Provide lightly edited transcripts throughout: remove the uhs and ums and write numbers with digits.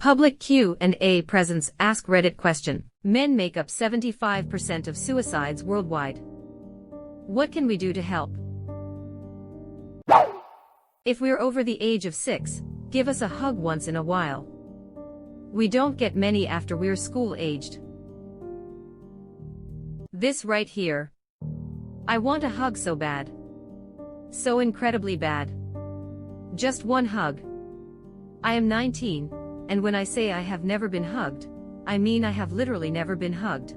Public Q&A presents AskReddit question. Men make up 75% of suicides worldwide. What can we do to help? If we're over the age of 6, give us a hug once in a while. We don't get many after we're school-aged. This right here. I want a hug so bad. So incredibly bad. Just one hug. I am 19. And when I say I have never been hugged, I mean I have literally never been hugged.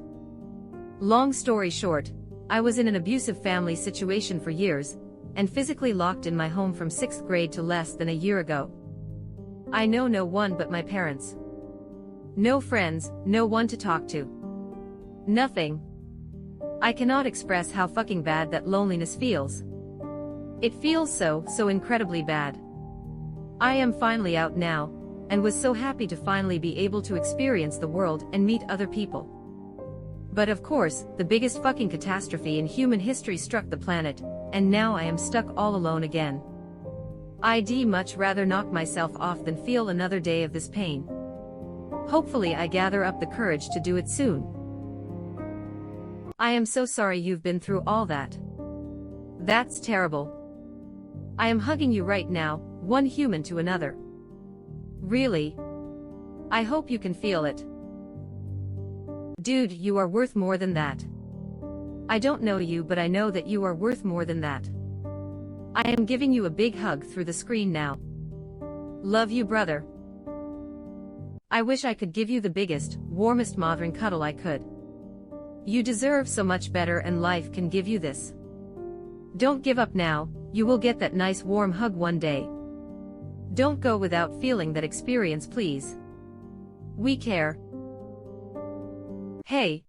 Long story short, I was in an abusive family situation for years, and physically locked in my home from 6th grade to less than a year ago. I know no one but my parents. No friends, no one to talk to. Nothing. I cannot express how fucking bad that loneliness feels. It feels so incredibly bad. I am finally out now, and was so happy to finally be able to experience the world and meet other people. But of course, the biggest fucking catastrophe in human history struck the planet, and now I am stuck all alone again. I'd much rather knock myself off than feel another day of this pain. Hopefully I gather up the courage to do it soon. I am so sorry you've been through all that. That's terrible. I am hugging you right now, one human to another. Really? I hope you can feel it. Dude, you are worth more than that. I don't know you, but I know that you are worth more than that. I am giving you a big hug through the screen now. Love you, brother. I wish I could give you the biggest, warmest mothering cuddle I could. You deserve so much better, and life can give you this. Don't give up now, you will get that nice warm hug one day. Don't go without feeling that experience, please. We care. Hey.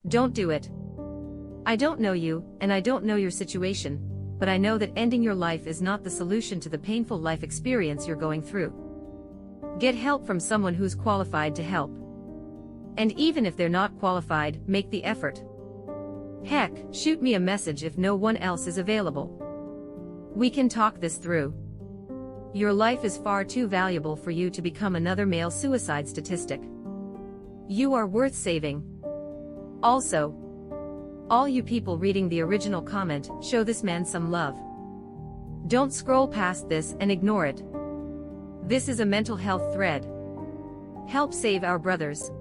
Don't do it. I don't know you, and I don't know your situation, but I know that ending your life is not the solution to the painful life experience you're going through. Get help from someone who's qualified to help. And even if they're not qualified, make the effort. Heck, shoot me a message if no one else is available. We can talk this through. Your life is far too valuable for you to become another male suicide statistic. You are worth saving. Also, all you people reading the original comment, show this man some love. Don't scroll past this and ignore it. This is a mental health thread. Help save our brothers.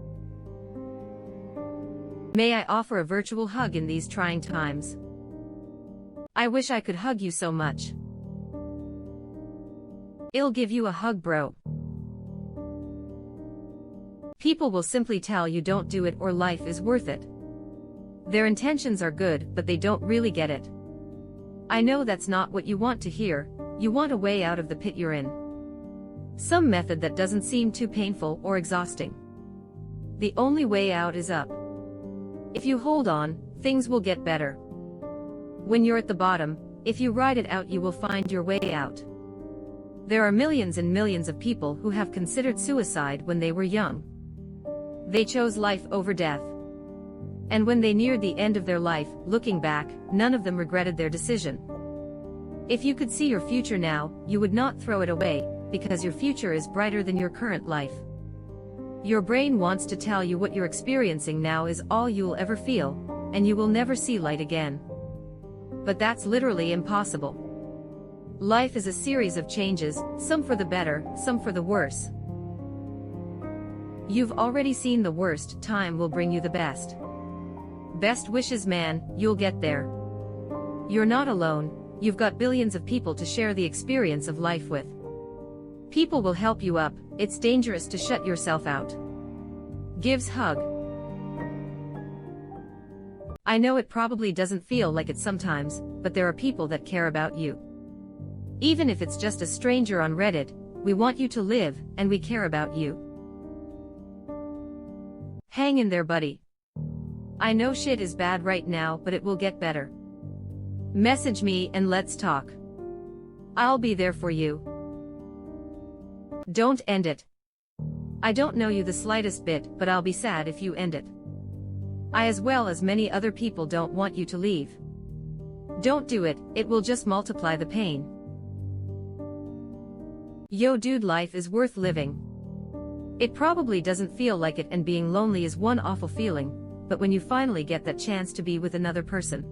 May I offer a virtual hug in these trying times? I wish I could hug you so much. I'll give you a hug, bro. People will simply tell you don't do it or life is worth it. Their intentions are good, but they don't really get it. I know that's not what you want to hear. You want a way out of the pit you're in. Some method that doesn't seem too painful or exhausting. The only way out is up. If you hold on, things will get better. When you're at the bottom, if you ride it out, you will find your way out. There are millions and millions of people who have considered suicide when they were young. They chose life over death. And when they neared the end of their life, looking back, none of them regretted their decision. If you could see your future now, you would not throw it away, because your future is brighter than your current life. Your brain wants to tell you what you're experiencing now is all you'll ever feel, and you will never see light again. But that's literally impossible. Life is a series of changes, some for the better, some for the worse. You've already seen the worst, time will bring you the best. Best wishes, man, you'll get there. You're not alone, you've got billions of people to share the experience of life with. People will help you up, it's dangerous to shut yourself out. Gives hug. I know it probably doesn't feel like it sometimes, but there are people that care about you. Even if it's just a stranger on Reddit, we want you to live, and we care about you. Hang in there, buddy. I know shit is bad right now, but it will get better. Message me and let's talk. I'll be there for you. Don't end it. I don't know you the slightest bit, but I'll be sad if you end it. I, as well as many other people, don't want you to leave. Don't do it, it will just multiply the pain. Yo dude, life is worth living. It probably doesn't feel like it, and being lonely is one awful feeling, but when you finally get that chance to be with another person,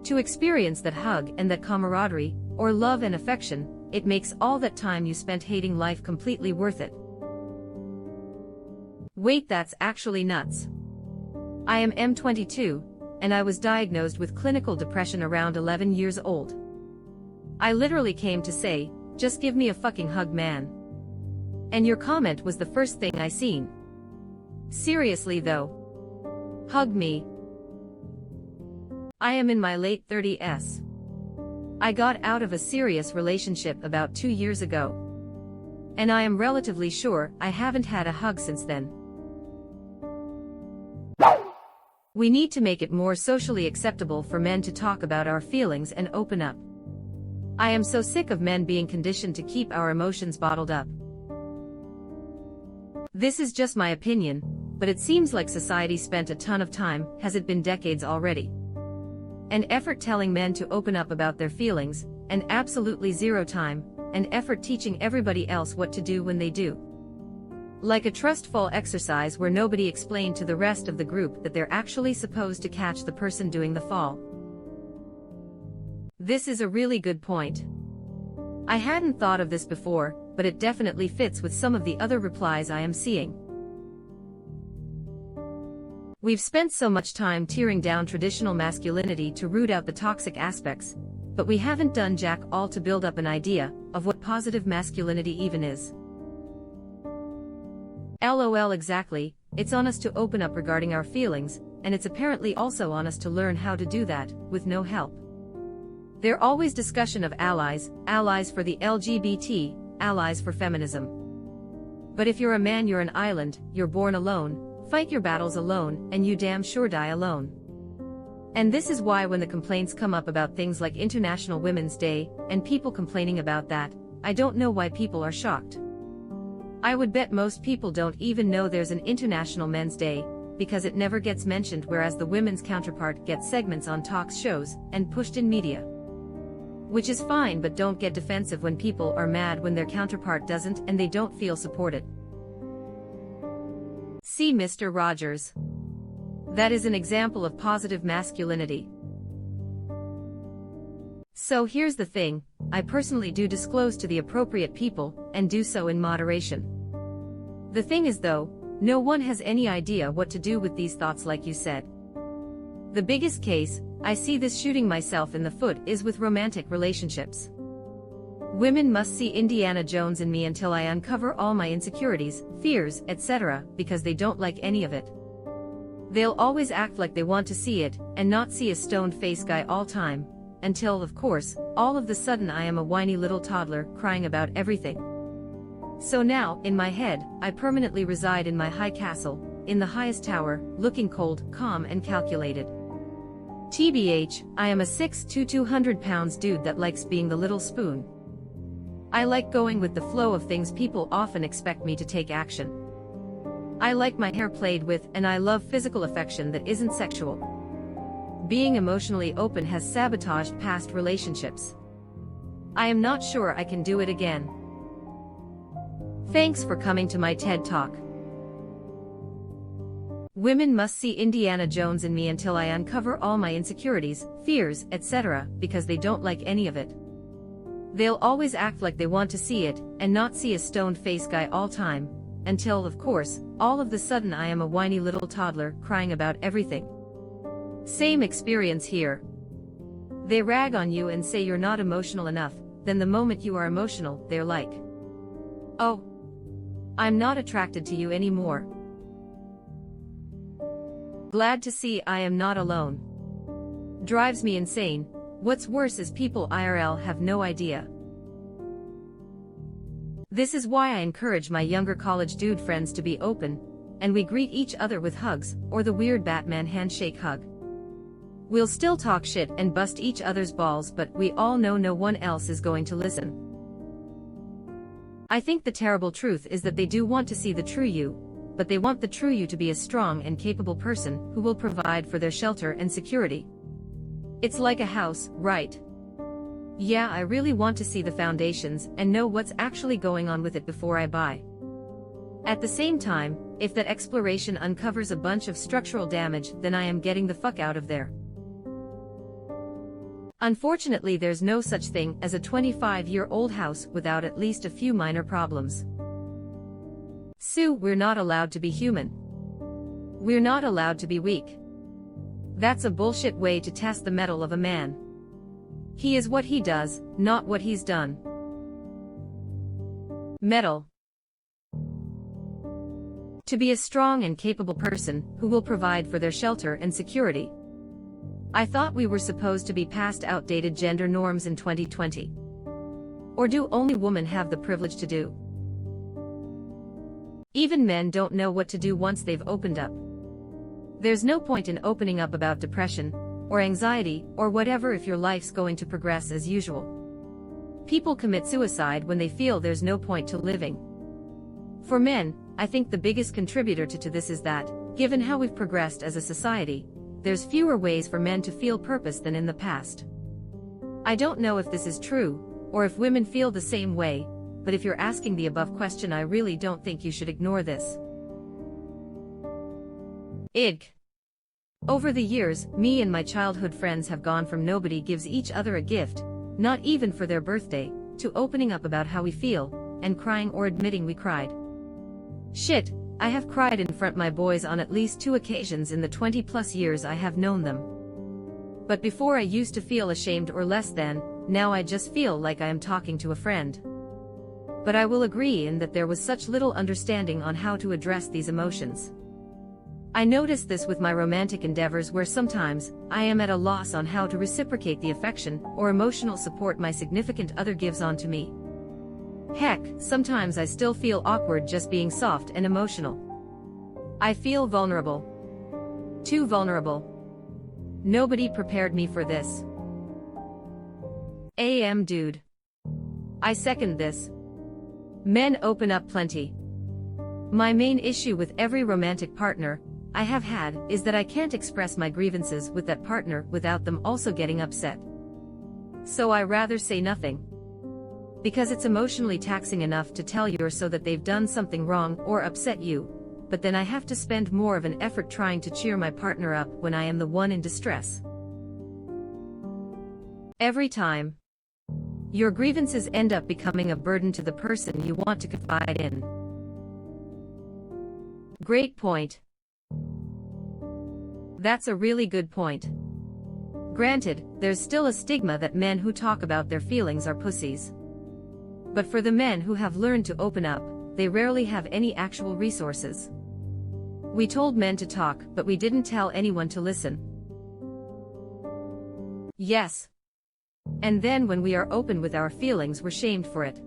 to experience that hug and that camaraderie, or love and affection, it makes all that time you spent hating life completely worth it. Wait, that's actually nuts. I am 22, and I was diagnosed with clinical depression around 11 years old. I literally came to say, just give me a fucking hug, man. And your comment was the first thing I seen. Seriously though. Hug me. I am in my late 30s. I got out of a serious relationship about 2 years ago. And I am relatively sure I haven't had a hug since then. We need to make it more socially acceptable for men to talk about our feelings and open up. I am so sick of men being conditioned to keep our emotions bottled up. This is just my opinion, but it seems like society spent a ton of time, has it been decades already, and effort telling men to open up about their feelings, and absolutely zero time and effort teaching everybody else what to do when they do. Like a trust fall exercise where nobody explained to the rest of the group that they're actually supposed to catch the person doing the fall. This is a really good point. I hadn't thought of this before, but it definitely fits with some of the other replies I am seeing. We've spent so much time tearing down traditional masculinity to root out the toxic aspects, but we haven't done jack all to build up an idea of what positive masculinity even is. LOL, exactly. It's on us to open up regarding our feelings, and it's apparently also on us to learn how to do that, with no help. There's always discussion of allies, allies for the LGBT, allies for feminism. But if you're a man, you're an island, you're born alone, fight your battles alone, and you damn sure die alone. And this is why when the complaints come up about things like International Women's Day, and people complaining about that, I don't know why people are shocked. I would bet most people don't even know there's an International Men's Day, because it never gets mentioned, whereas the women's counterpart gets segments on talk shows and pushed in media. Which is fine, but don't get defensive when people are mad when their counterpart doesn't and they don't feel supported. See Mr. Rogers. That is an example of positive masculinity. So here's the thing, I personally do disclose to the appropriate people, and do so in moderation. The thing is though, no one has any idea what to do with these thoughts, like you said. The biggest case, I see this shooting myself in the foot, is with romantic relationships. Women must see Indiana Jones in me until I uncover all my insecurities, fears, etc., because they don't like any of it. They'll always act like they want to see it, and not see a stoned-faced guy all time, until, of course, all of the sudden I am a whiny little toddler crying about everything. So now, in my head, I permanently reside in my high castle, in the highest tower, looking cold, calm and calculated. TBH, I am a 6'2", 200 pounds dude that likes being the little spoon. I like going with the flow of things. People often expect me to take action. I like my hair played with, and I love physical affection that isn't sexual. Being emotionally open has sabotaged past relationships. I am not sure I can do it again. Thanks for coming to my TED Talk. Women must see Indiana Jones in me until I uncover all my insecurities, fears, etc., because they don't like any of it. They'll always act like they want to see it, and not see a stoned-faced guy all time, until, of course, all of the sudden I am a whiny little toddler crying about everything. Same experience here. They rag on you and say you're not emotional enough, then the moment you are emotional, they're like, "Oh, I'm not attracted to you anymore." Glad to see I am not alone. Drives me insane. What's worse is people IRL have no idea. This is why I encourage my younger college dude friends to be open, and we greet each other with hugs, or the weird Batman handshake hug. We'll still talk shit and bust each other's balls, but we all know no one else is going to listen. I think the terrible truth is that they do want to see the true you, but they want the true you to be a strong and capable person who will provide for their shelter and security. It's like a house, right? Yeah, I really want to see the foundations and know what's actually going on with it before I buy. At the same time, if that exploration uncovers a bunch of structural damage, then I am getting the fuck out of there. Unfortunately, there's no such thing as a 25-year-old house without at least a few minor problems. Sue, we're not allowed to be human. We're not allowed to be weak. That's a bullshit way to test the mettle of a man. He is what he does, not what he's done. Mettle. To be a strong and capable person who will provide for their shelter and security. I thought we were supposed to be past outdated gender norms in 2020. Or do only women have the privilege to do? Even men don't know what to do once they've opened up. There's no point in opening up about depression, or anxiety, or whatever if your life's going to progress as usual. People commit suicide when they feel there's no point to living. For men, I think the biggest contributor to this is that, given how we've progressed as a society, there's fewer ways for men to feel purpose than in the past. I don't know if this is true, or if women feel the same way, but if you're asking the above question, I really don't think you should ignore this. Ig. Over the years, me and my childhood friends have gone from nobody gives each other a gift, not even for their birthday, to opening up about how we feel, and crying or admitting we cried. Shit, I have cried in front my boys on at least 2 occasions in the 20+ years I have known them. But before I used to feel ashamed or less than, now I just feel like I am talking to a friend. But I will agree in that there was such little understanding on how to address these emotions. I notice this with my romantic endeavors where sometimes I am at a loss on how to reciprocate the affection or emotional support my significant other gives on to me. Heck, sometimes I still feel awkward just being soft and emotional. I feel vulnerable. Too vulnerable. Nobody prepared me for this. Dude. I second this. Men open up plenty. My main issue with every romantic partner I have had is that I can't express my grievances with that partner without them also getting upset. So I rather say nothing. Because it's emotionally taxing enough to tell you so that they've done something wrong or upset you, but then I have to spend more of an effort trying to cheer my partner up when I am the one in distress. Every time. Your grievances end up becoming a burden to the person you want to confide in. Great point. That's a really good point. Granted, there's still a stigma that men who talk about their feelings are pussies. But for the men who have learned to open up, they rarely have any actual resources. We told men to talk, but we didn't tell anyone to listen. Yes. And then when we are open with our feelings, we're shamed for it.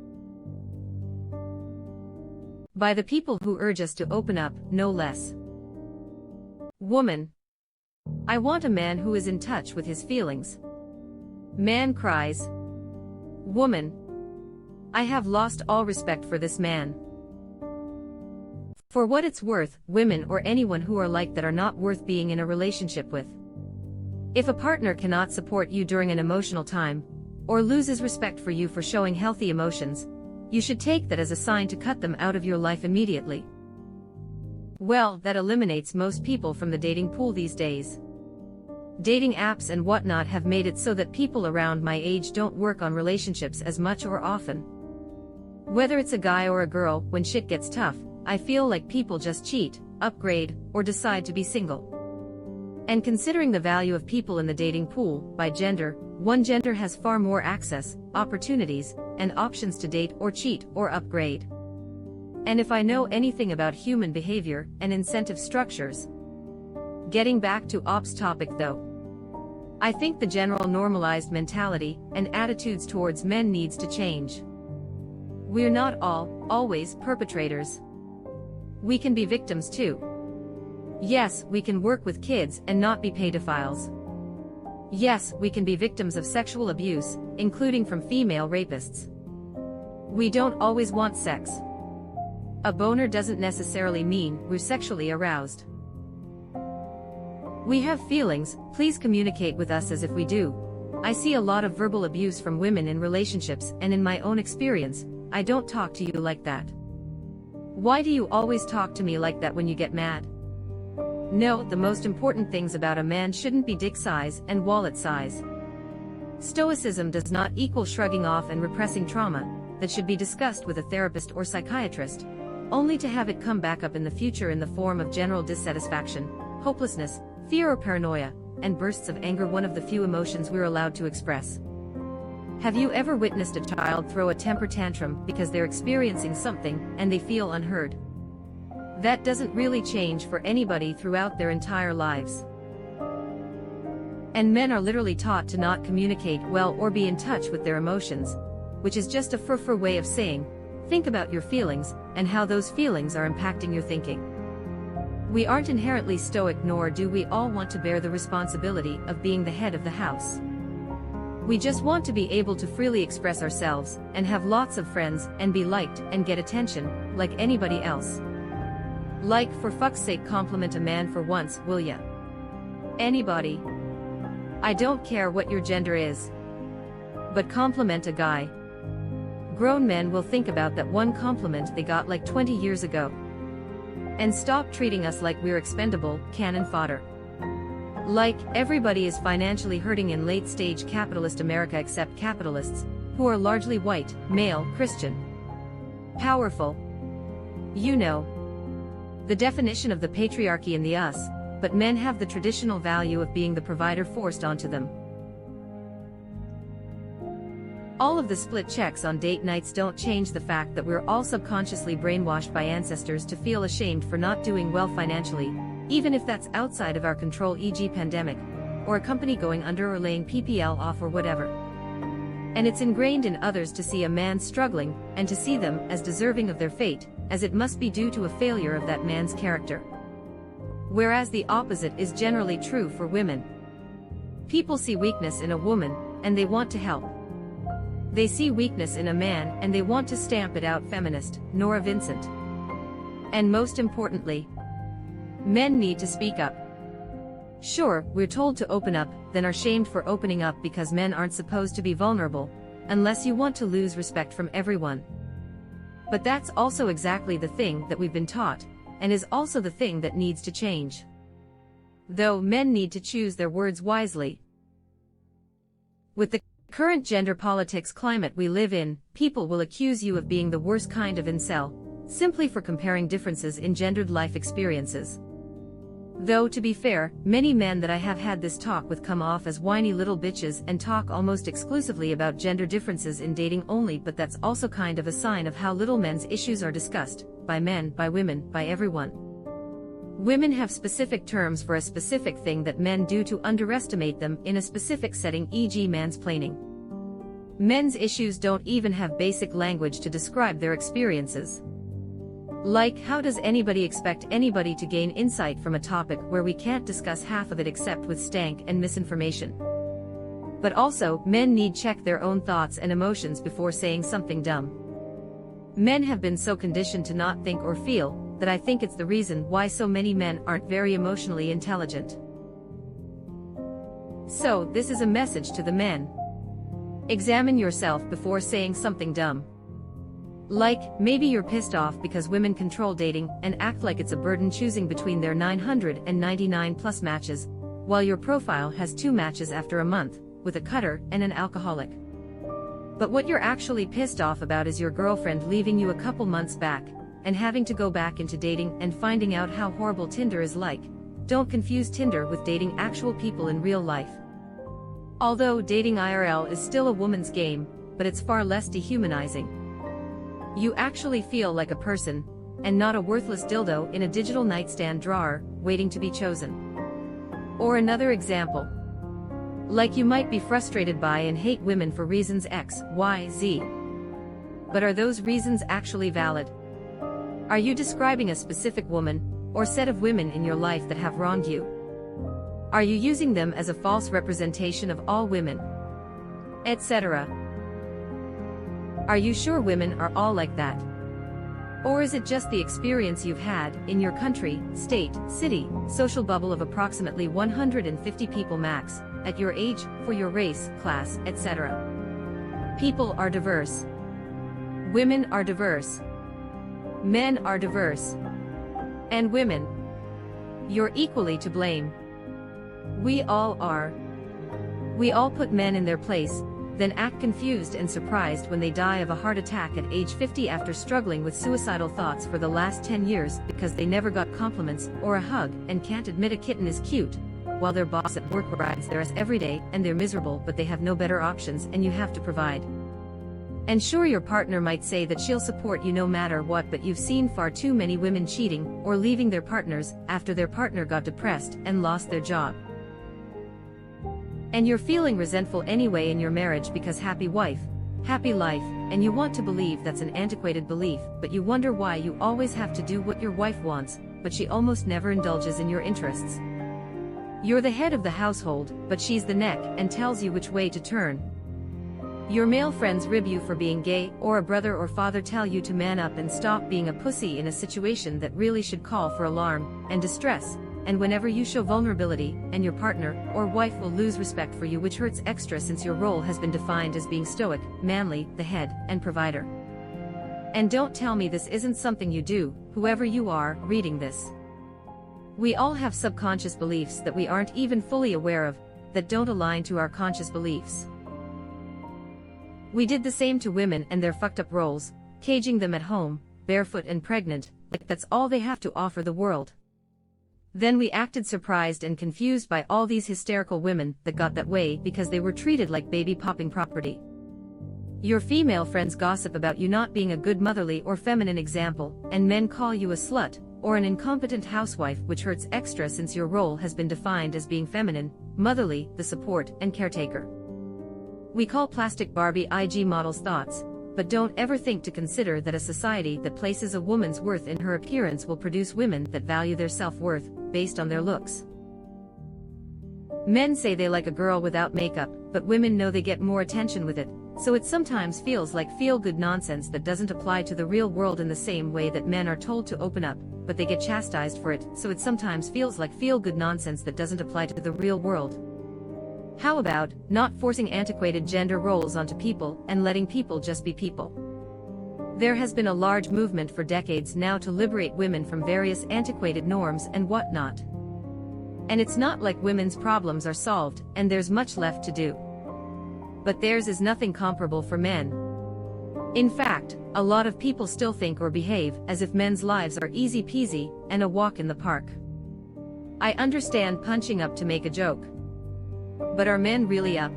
By the people who urge us to open up, no less. Woman. I want a man who is in touch with his feelings. Man cries. Woman. I have lost all respect for this man. For what it's worth, women or anyone who are like that are not worth being in a relationship with. If a partner cannot support you during an emotional time, or loses respect for you for showing healthy emotions, you should take that as a sign to cut them out of your life immediately. Well, that eliminates most people from the dating pool these days. Dating apps and whatnot have made it so that people around my age don't work on relationships as much or often. Whether it's a guy or a girl, when shit gets tough, I feel like people just cheat, upgrade, or decide to be single. And considering the value of people in the dating pool, by gender, one gender has far more access, opportunities, and options to date or cheat or upgrade. And if I know anything about human behavior and incentive structures. Getting back to Ops topic though. I think the general normalized mentality and attitudes towards men needs to change. We're not always perpetrators. We can be victims too. Yes, we can work with kids and not be pedophiles. Yes, we can be victims of sexual abuse, including from female rapists. We don't always want sex. A boner doesn't necessarily mean we're sexually aroused. We have feelings, please communicate with us as if we do. I see a lot of verbal abuse from women in relationships, and in my own experience, I don't talk to you like that. Why do you always talk to me like that when you get mad? No, the most important things about a man shouldn't be dick size and wallet size. Stoicism does not equal shrugging off and repressing trauma that should be discussed with a therapist or psychiatrist, only to have it come back up in the future in the form of general dissatisfaction, hopelessness, fear or paranoia, and bursts of anger, one of the few emotions we're allowed to express. Have you ever witnessed a child throw a temper tantrum because they're experiencing something and they feel unheard? That doesn't really change for anybody throughout their entire lives. And men are literally taught to not communicate well or be in touch with their emotions, which is just a fur way of saying, think about your feelings and how those feelings are impacting your thinking. We aren't inherently stoic, nor do we all want to bear the responsibility of being the head of the house. We just want to be able to freely express ourselves and have lots of friends and be liked and get attention like anybody else. Like, for fuck's sake, compliment a man for once, will ya? Anybody. I don't care what your gender is. But compliment a guy. Grown men will think about that one compliment they got like 20 years ago. And stop treating us like we're expendable, cannon fodder. Like, everybody is financially hurting in late-stage capitalist America except capitalists, who are largely white, male, Christian. Powerful. You know. The definition of the patriarchy in the us, but men have the traditional value of being the provider forced onto them. All of the split checks on date nights don't change the fact that we're all subconsciously brainwashed by ancestors to feel ashamed for not doing well financially, even if that's outside of our control, e.g. pandemic, or a company going under or laying PPL off or whatever. And it's ingrained in others to see a man struggling, and to see them as deserving of their fate, as it must be due to a failure of that man's character. Whereas the opposite is generally true for women. People see weakness in a woman, and they want to help. They see weakness in a man and they want to stamp it out. Feminist, Nora Vincent. And most importantly, men need to speak up. Sure, we're told to open up, then are shamed for opening up because men aren't supposed to be vulnerable, unless you want to lose respect from everyone. But that's also exactly the thing that we've been taught, and is also the thing that needs to change. Though men need to choose their words wisely. With the current gender politics climate we live in, people will accuse you of being the worst kind of incel, simply for comparing differences in gendered life experiences. Though to be fair, many men that I have had this talk with come off as whiny little bitches and talk almost exclusively about gender differences in dating only, but that's also kind of a sign of how little men's issues are discussed, by men, by women, by everyone. Women have specific terms for a specific thing that men do to underestimate them in a specific setting, e.g. mansplaining. Men's issues don't even have basic language to describe their experiences. Like, how does anybody expect anybody to gain insight from a topic where we can't discuss half of it except with stank and misinformation? But also, men need check their own thoughts and emotions before saying something dumb. Men have been so conditioned to not think or feel, that I think it's the reason why so many men aren't very emotionally intelligent. So, this is a message to the men. Examine yourself before saying something dumb. Like, maybe you're pissed off because women control dating and act like it's a burden choosing between their 999 plus matches, while your profile has 2 matches after a month, with a cutter and an alcoholic. But what you're actually pissed off about is your girlfriend leaving you a couple months back, and having to go back into dating and finding out how horrible Tinder is like. Don't confuse Tinder with dating actual people in real life. Although dating IRL is still a woman's game, but it's far less dehumanizing. You actually feel like a person, and not a worthless dildo in a digital nightstand drawer, waiting to be chosen. Or another example. Like, you might be frustrated by and hate women for reasons X, Y, Z. But are those reasons actually valid? Are you describing a specific woman, or set of women in your life that have wronged you? Are you using them as a false representation of all women? Etc. Are you sure women are all like that? Or is it just the experience you've had, in your country, state, city, social bubble of approximately 150 people max, at your age, for your race, class, etc.? People are diverse. Women are diverse. Men are diverse. And women. You're equally to blame. We all are. We all put men in their place, then act confused and surprised when they die of a heart attack at age 50 after struggling with suicidal thoughts for the last 10 years because they never got compliments or a hug and can't admit a kitten is cute, while their boss at work rides their ass every day and they're miserable but they have no better options and you have to provide. And sure, your partner might say that she'll support you no matter what, but you've seen far too many women cheating or leaving their partners after their partner got depressed and lost their job. And you're feeling resentful anyway in your marriage because happy wife, happy life, and you want to believe that's an antiquated belief, but you wonder why you always have to do what your wife wants, but she almost never indulges in your interests. You're the head of the household, but she's the neck and tells you which way to turn. Your male friends rib you for being gay, or a brother or father tell you to man up and stop being a pussy in a situation that really should call for alarm and distress. And whenever you show vulnerability, and your partner or wife will lose respect for you, which hurts extra since your role has been defined as being stoic, manly, the head, and provider. And don't tell me this isn't something you do, whoever you are reading this. We all have subconscious beliefs that we aren't even fully aware of, that don't align to our conscious beliefs. We did the same to women and their fucked up roles, caging them at home, barefoot and pregnant, like that's all they have to offer the world. Then we acted surprised and confused by all these hysterical women that got that way because they were treated like baby popping property. Your female friends gossip about you not being a good motherly or feminine example, and men call you a slut, or an incompetent housewife, which hurts extra since your role has been defined as being feminine, motherly, the support and caretaker. We call plastic Barbie IG models thoughts, but don't ever think to consider that a society that places a woman's worth in her appearance will produce women that value their self-worth based on their looks. Men say they like a girl without makeup, but women know they get more attention with it, so it sometimes feels like feel-good nonsense that doesn't apply to the real world in the same way that men are told to open up, but they get chastised for it, so it sometimes feels like feel-good nonsense that doesn't apply to the real world. How about not forcing antiquated gender roles onto people and letting people just be people? There has been a large movement for decades now to liberate women from various antiquated norms and whatnot. And it's not like women's problems are solved and there's much left to do. But theirs is nothing comparable for men. In fact, a lot of people still think or behave as if men's lives are easy peasy and a walk in the park. I understand punching up to make a joke. But are men really up?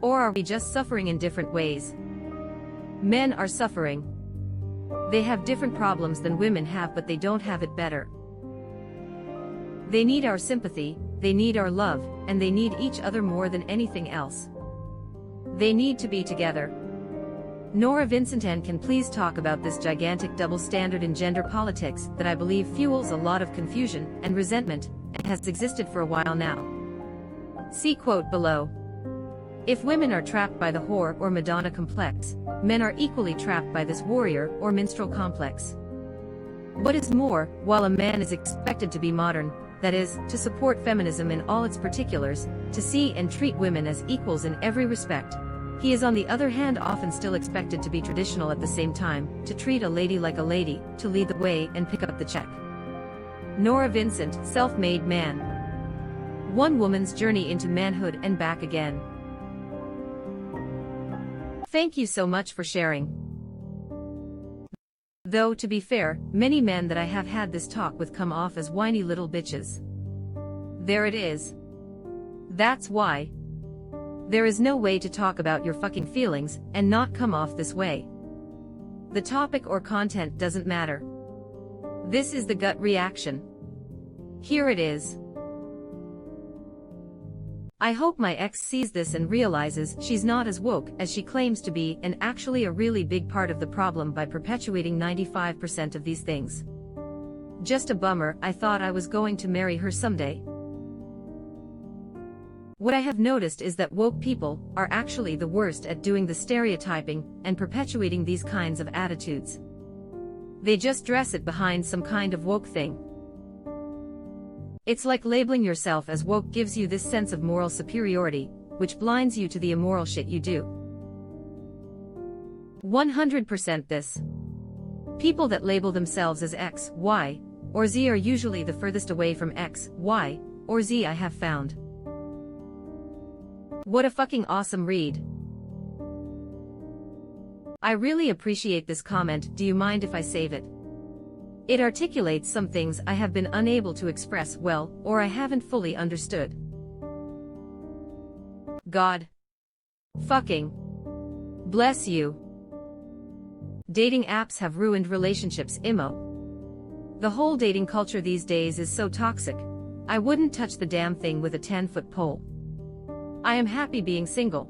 Or are we just suffering in different ways? Men are suffering. They have different problems than women have, but they don't have it better. They need our sympathy, they need our love, and they need each other more than anything else. They need to be together. Nora Vincenten can please talk about this gigantic double standard in gender politics that I believe fuels a lot of confusion and resentment, and has existed for a while now. See quote below. If women are trapped by the whore or Madonna complex, men are equally trapped by this warrior or minstrel complex. What is more, while a man is expected to be modern, that is, to support feminism in all its particulars, to see and treat women as equals in every respect, he is on the other hand often still expected to be traditional at the same time, to treat a lady like a lady, to lead the way and pick up the check. Nora Vincent, Self-Made Man. One woman's journey into manhood and back again. Thank you so much for sharing. Though, to be fair, many men that I have had this talk with come off as whiny little bitches. There it is. That's why. There is no way to talk about your fucking feelings and not come off this way. The topic or content doesn't matter. This is the gut reaction. Here it is. I hope my ex sees this and realizes she's not as woke as she claims to be, and actually a really big part of the problem by perpetuating 95% of these things. Just a bummer. I thought I was going to marry her someday. What I have noticed is that woke people are actually the worst at doing the stereotyping and perpetuating these kinds of attitudes. They just dress it behind some kind of woke thing. It's like labeling yourself as woke gives you this sense of moral superiority, which blinds you to the immoral shit you do. 100% this. People that label themselves as X, Y, or Z are usually the furthest away from X, Y, or Z I have found. What a fucking awesome read. I really appreciate this comment. Do you mind if I save it? It articulates some things I have been unable to express well, or I haven't fully understood. God fucking bless you. Dating apps have ruined relationships. The whole dating culture these days is so toxic. I wouldn't touch the damn thing with a 10-foot pole. I am happy being single.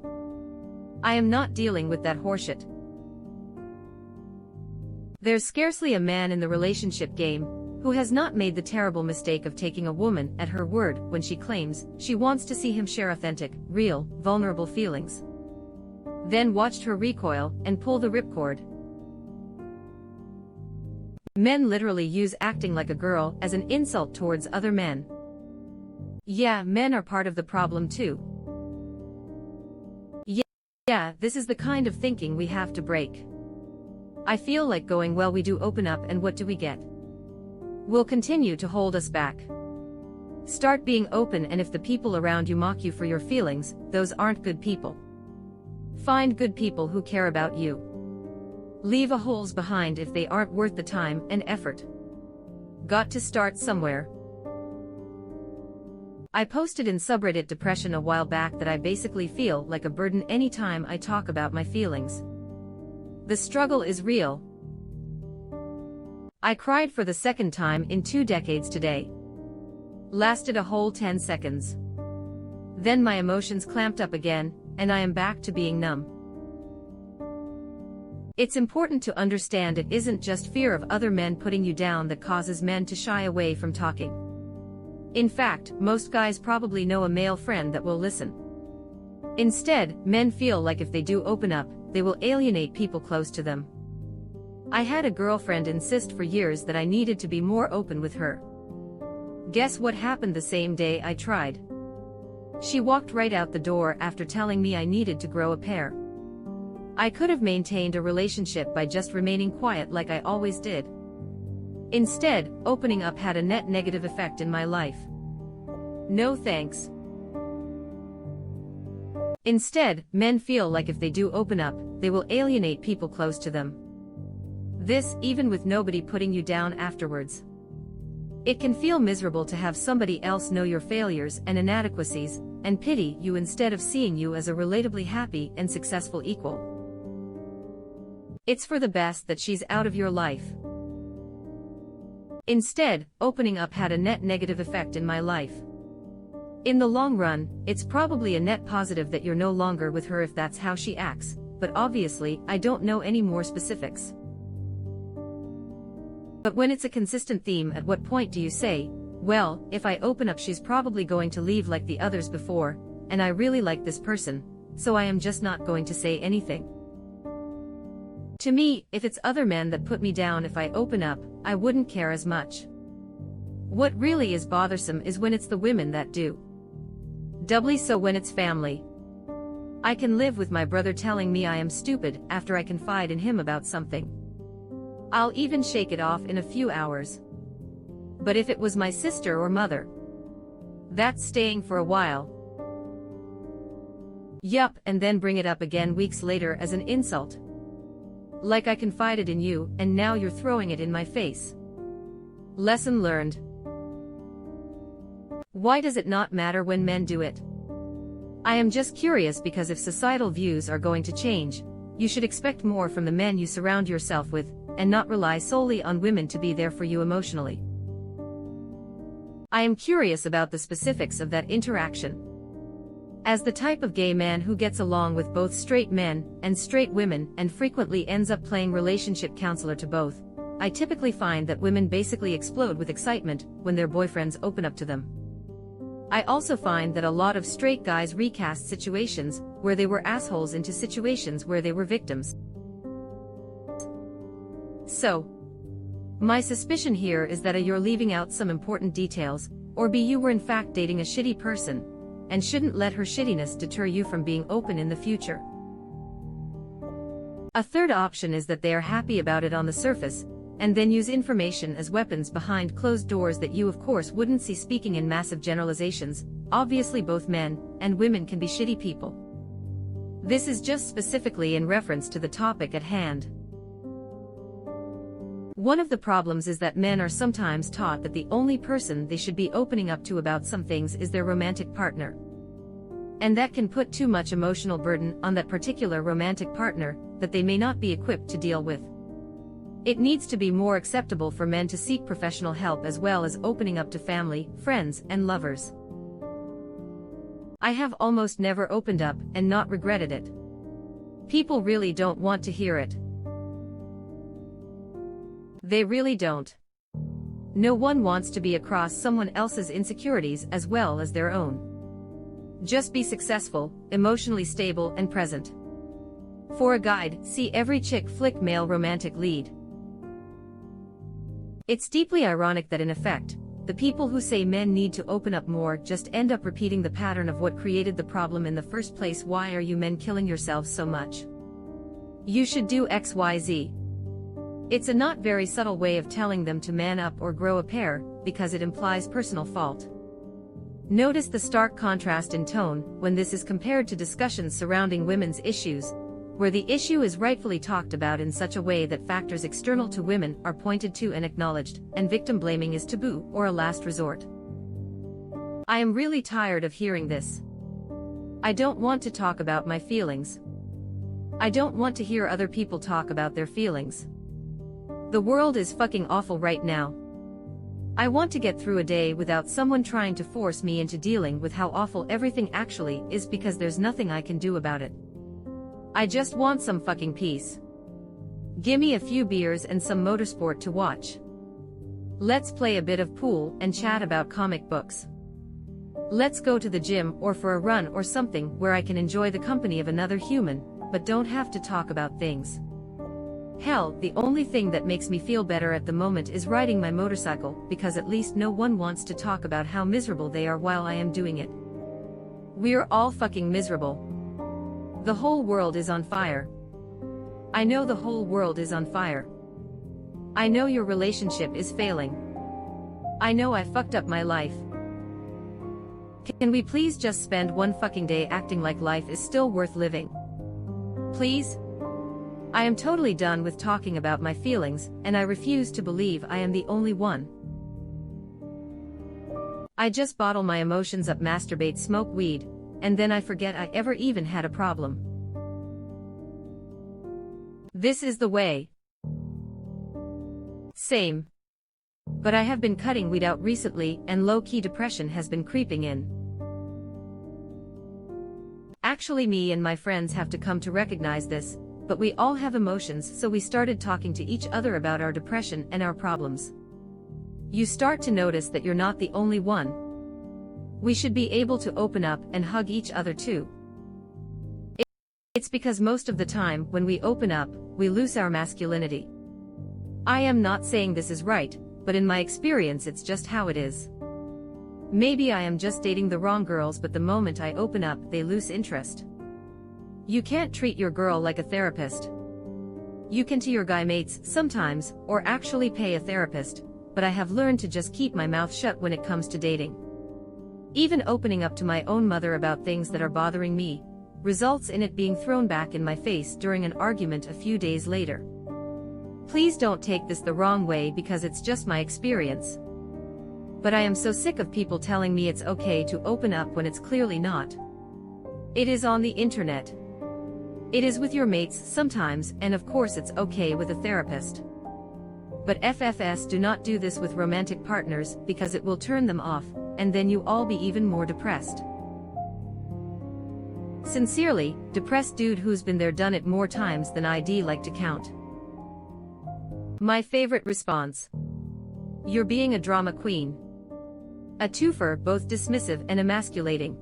I am not dealing with that horseshit. There's scarcely a man in the relationship game who has not made the terrible mistake of taking a woman at her word when she claims she wants to see him share authentic, real, vulnerable feelings. Then watched her recoil and pull the ripcord. Men literally use acting like a girl as an insult towards other men. Yeah, men are part of the problem too. Yeah, this is the kind of thinking we have to break. I feel like going, well, we do open up and what do we get? Will continue to hold us back. Start being open, and if the people around you mock you for your feelings, those aren't good people. Find good people who care about you. Leave a holes behind if they aren't worth the time and effort. Got to start somewhere. I posted in subreddit depression a while back that I basically feel like a burden anytime I talk about my feelings. The struggle is real. I cried for the second time in 2 decades today. Lasted a whole 10 seconds. Then my emotions clamped up again, and I am back to being numb. It's important to understand it isn't just fear of other men putting you down that causes men to shy away from talking. In fact, most guys probably know a male friend that will listen. Instead, men feel like if they do open up, they will alienate people close to them. I had a girlfriend insist for years that I needed to be more open with her. Guess what happened the same day I tried? She walked right out the door after telling me I needed to grow a pair. I could have maintained a relationship by just remaining quiet like I always did. Instead, opening up had a net negative effect in my life. No thanks. Instead, men feel like if they do open up, they will alienate people close to them. This, even with nobody putting you down afterwards. It can feel miserable to have somebody else know your failures and inadequacies, and pity you instead of seeing you as a relatably happy and successful equal. It's for the best that she's out of your life. Instead, opening up had a net negative effect in my life. In the long run, it's probably a net positive that you're no longer with her if that's how she acts, but obviously, I don't know any more specifics. But when it's a consistent theme, at what point do you say, well, if I open up she's probably going to leave like the others before, and I really like this person, so I am just not going to say anything. To me, if it's other men that put me down if I open up, I wouldn't care as much. What really is bothersome is when it's the women that do. Doubly so when it's family. I can live with my brother telling me I am stupid after I confide in him about something. I'll even shake it off in a few hours. But if it was my sister or mother, that's staying for a while. Yup, and then bring it up again weeks later as an insult. Like I confided in you, and now you're throwing it in my face. Lesson learned. Why does it not matter when men do it? I am just curious, because if societal views are going to change, you should expect more from the men you surround yourself with, and not rely solely on women to be there for you emotionally. I am curious about the specifics of that interaction. As the type of gay man who gets along with both straight men and straight women and frequently ends up playing relationship counselor to both, I typically find that women basically explode with excitement when their boyfriends open up to them. I also find that a lot of straight guys recast situations where they were assholes into situations where they were victims. So, my suspicion here is that A, you're leaving out some important details, or B, you were in fact dating a shitty person, and shouldn't let her shittiness deter you from being open in the future. A third option is that they are happy about it on the surface, and then use information as weapons behind closed doors that you of course wouldn't see. Speaking in massive generalizations, obviously both men and women can be shitty people. This is just specifically in reference to the topic at hand. One of the problems is that men are sometimes taught that the only person they should be opening up to about some things is their romantic partner. And that can put too much emotional burden on that particular romantic partner that they may not be equipped to deal with. It needs to be more acceptable for men to seek professional help as well as opening up to family, friends, and lovers. I have almost never opened up and not regretted it. People really don't want to hear it. They really don't. No one wants to be across someone else's insecurities as well as their own. Just be successful, emotionally stable and present. For a guide, see every chick flick male romantic lead. It's deeply ironic that in effect, the people who say men need to open up more just end up repeating the pattern of what created the problem in the first place. Why are you men killing yourselves so much? You should do XYZ. It's a not very subtle way of telling them to man up or grow a pair, because it implies personal fault. Notice the stark contrast in tone when this is compared to discussions surrounding women's issues, where the issue is rightfully talked about in such a way that factors external to women are pointed to and acknowledged, and victim blaming is taboo or a last resort. I am really tired of hearing this. I don't want to talk about my feelings. I don't want to hear other people talk about their feelings. The world is fucking awful right now. I want to get through a day without someone trying to force me into dealing with how awful everything actually is because there's nothing I can do about it. I just want some fucking peace. Gimme a few beers and some motorsport to watch. Let's play a bit of pool and chat about comic books. Let's go to the gym or for a run or something where I can enjoy the company of another human, but don't have to talk about things. Hell, the only thing that makes me feel better at the moment is riding my motorcycle, because at least no one wants to talk about how miserable they are while I am doing it. We're all fucking miserable. The whole world is on fire. I know the whole world is on fire. I know your relationship is failing. I know I fucked up my life. Can we please just spend one fucking day acting like life is still worth living? Please? I am totally done with talking about my feelings, and I refuse to believe I am the only one. I just bottle my emotions up, masturbate, smoke weed, and then I forget I ever even had a problem. This is the way. Same. But I have been cutting weed out recently, and low-key depression has been creeping in. Actually, me and my friends have to come to recognize this, but we all have emotions, so we started talking to each other about our depression and our problems. You start to notice that you're not the only one. We should be able to open up and hug each other too. It's because most of the time when we open up, we lose our masculinity. I am not saying this is right, but in my experience it's just how it is. Maybe I am just dating the wrong girls, but the moment I open up, they lose interest. You can't treat your girl like a therapist. You can to your guy mates sometimes, or actually pay a therapist, but I have learned to just keep my mouth shut when it comes to dating. Even opening up to my own mother about things that are bothering me results in it being thrown back in my face during an argument a few days later. Please don't take this the wrong way because it's just my experience. But I am so sick of people telling me it's okay to open up when it's clearly not. It is on the internet. It is with your mates sometimes, and of course it's okay with a therapist. But FFS, do not do this with romantic partners because it will turn them off, and then you all be even more depressed. Sincerely, depressed dude who's been there, done it more times than I'd like to count. My favorite response. You're being a drama queen. A twofer, both dismissive and emasculating.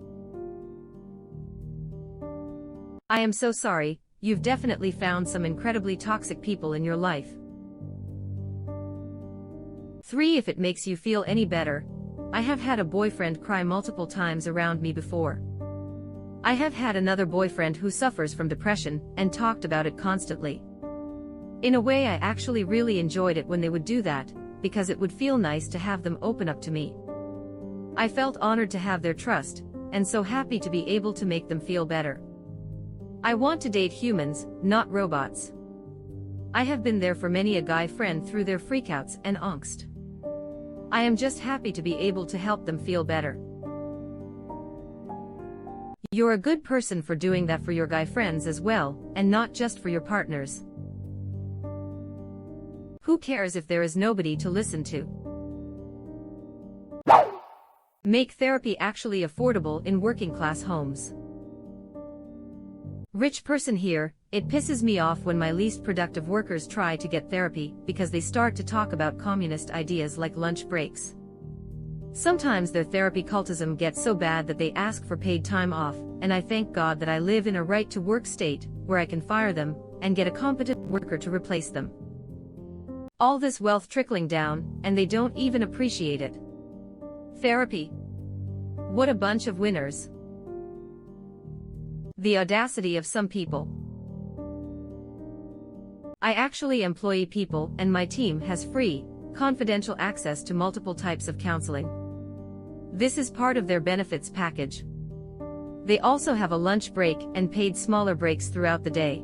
I am so sorry, you've definitely found some incredibly toxic people in your life. 3. If it makes you feel any better, I have had a boyfriend cry multiple times around me before. I have had another boyfriend who suffers from depression and talked about it constantly. In a way, I actually really enjoyed it when they would do that, because it would feel nice to have them open up to me. I felt honored to have their trust, and so happy to be able to make them feel better. I want to date humans, not robots. I have been there for many a guy friend through their freakouts and angst. I am just happy to be able to help them feel better. You're a good person for doing that for your guy friends as well, and not just for your partners. Who cares if there is nobody to listen to? Make therapy actually affordable in working-class homes. Rich person here, it pisses me off when my least productive workers try to get therapy because they start to talk about communist ideas like lunch breaks. Sometimes their therapy cultism gets so bad that they ask for paid time off, and I thank God that I live in a right-to-work state where I can fire them and get a competent worker to replace them. All this wealth trickling down, and they don't even appreciate it. Therapy. What a bunch of winners. The audacity of some people. I actually employ people, and my team has free, confidential access to multiple types of counseling. This is part of their benefits package. They also have a lunch break and paid smaller breaks throughout the day.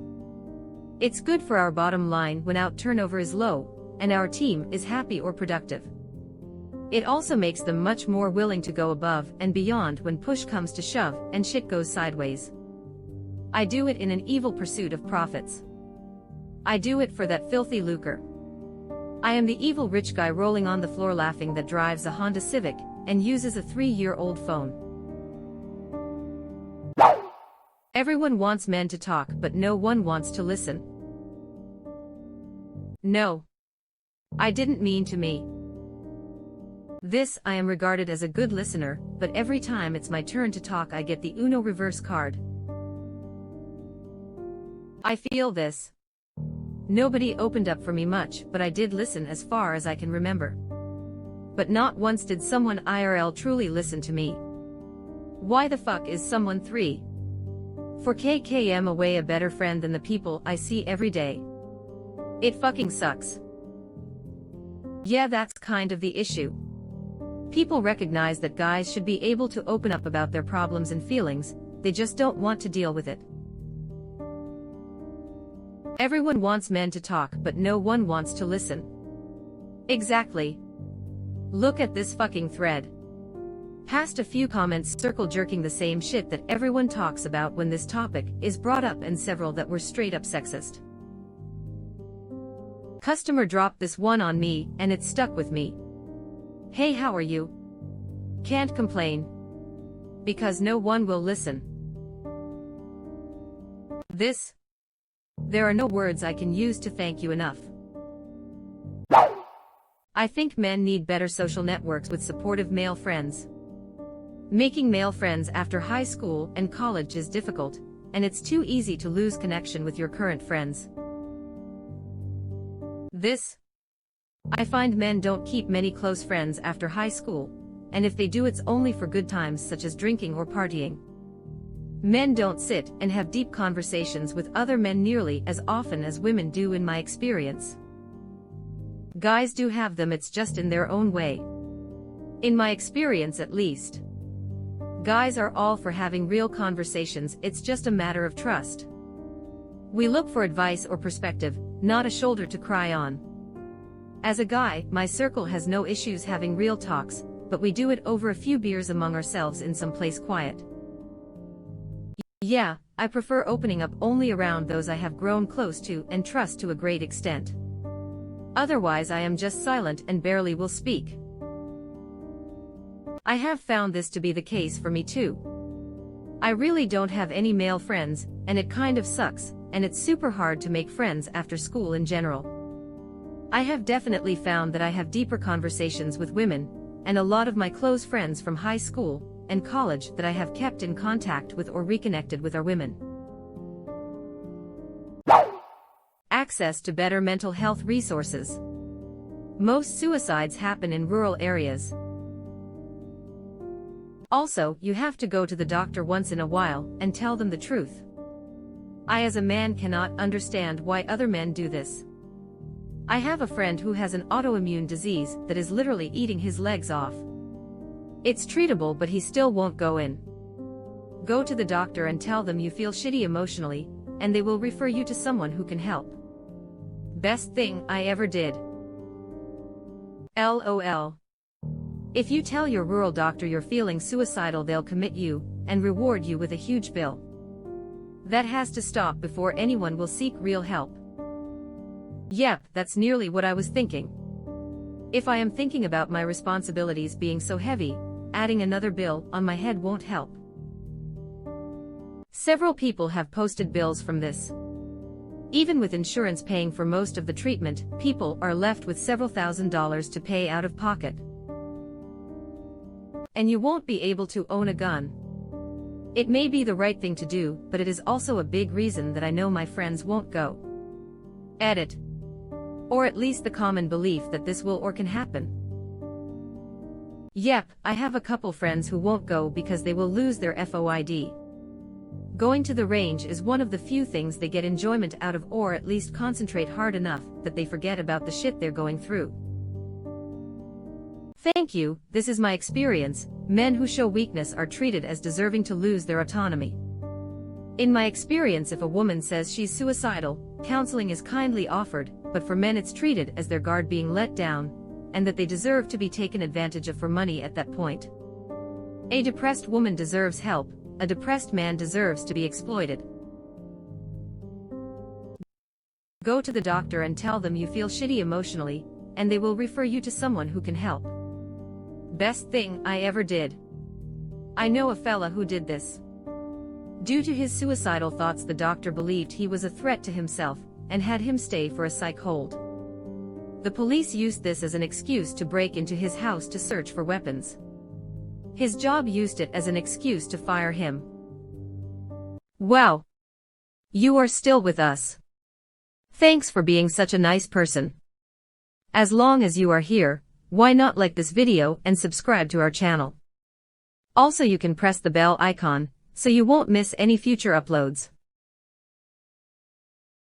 It's good for our bottom line when out turnover is low, and our team is happy or productive. It also makes them much more willing to go above and beyond when push comes to shove and shit goes sideways. I do it in an evil pursuit of profits. I do it for that filthy lucre. I am the evil rich guy rolling on the floor laughing that drives a Honda Civic and uses a 3-year-old phone. Everyone wants men to talk, but no one wants to listen. No. I didn't mean to me. This, I am regarded as a good listener, but every time it's my turn to talk I get the Uno reverse card. I feel this. Nobody opened up for me much, but I did listen as far as I can remember. But not once did someone IRL truly listen to me. Why the fuck is someone 4km away a better friend than the people I see every day? It fucking sucks. Yeah, that's kind of the issue. People recognize that guys should be able to open up about their problems and feelings, they just don't want to deal with it. Everyone wants men to talk, but no one wants to listen. Exactly. Look at this fucking thread. Past a few comments circle jerking the same shit that everyone talks about when this topic is brought up, and several that were straight up sexist. Customer dropped this one on me and it stuck with me. Hey, how are you? Can't complain. Because no one will listen. This. There are no words I can use to thank you enough. I think men need better social networks with supportive male friends. Making male friends after high school and college is difficult, and it's too easy to lose connection with your current friends. This. I find men don't keep many close friends after high school, and if they do, it's only for good times such as drinking or partying. Men don't sit and have deep conversations with other men nearly as often as women do, in my experience. Guys do have them, it's just in their own way. In my experience at least. Guys are all for having real conversations, it's just a matter of trust. We look for advice or perspective, not a shoulder to cry on. As a guy, my circle has no issues having real talks, but we do it over a few beers among ourselves in some place quiet. Yeah, I prefer opening up only around those I have grown close to and trust to a great extent. Otherwise I am just silent and barely will speak. I have found this to be the case for me too. I really don't have any male friends, and it kind of sucks, and it's super hard to make friends after school in general. I have definitely found that I have deeper conversations with women, and a lot of my close friends from high school and college that I have kept in contact with or reconnected with are women. Access to better mental health resources. Most suicides happen in rural areas. Also, you have to go to the doctor once in a while and tell them the truth. I as a man cannot understand why other men do this. I have a friend who has an autoimmune disease that is literally eating his legs off. It's treatable, but he still won't go in. Go to the doctor and tell them you feel shitty emotionally, and they will refer you to someone who can help. Best thing I ever did. LOL. If you tell your rural doctor you're feeling suicidal, they'll commit you and reward you with a huge bill. That has to stop before anyone will seek real help. Yep, that's nearly what I was thinking. If I am thinking about my responsibilities being so heavy, adding another bill on my head won't help. Several people have posted bills from this. Even with insurance paying for most of the treatment, people are left with several $1,000s to pay out of pocket. And you won't be able to own a gun. It may be the right thing to do, but it is also a big reason that I know my friends won't go. Edit. Or at least the common belief that this will or can happen. Yep, I have a couple friends who won't go because they will lose their FOID. Going to the range is one of the few things they get enjoyment out of, or at least concentrate hard enough that they forget about the shit they're going through. Thank you, this is my experience. Men who show weakness are treated as deserving to lose their autonomy. In my experience, if a woman says she's suicidal, counseling is kindly offered, but for men it's treated as their guard being let down, and that they deserve to be taken advantage of for money at that point. A depressed woman deserves help, a depressed man deserves to be exploited. Go to the doctor and tell them you feel shitty emotionally, and they will refer you to someone who can help. Best thing I ever did. I know a fella who did this. Due to his suicidal thoughts, the doctor believed he was a threat to himself, and had him stay for a psych hold. The police used this as an excuse to break into his house to search for weapons. His job used it as an excuse to fire him. Wow. You are still with us. Thanks for being such a nice person. As long as you are here, why not like this video and subscribe to our channel? Also, you can press the bell icon, so you won't miss any future uploads.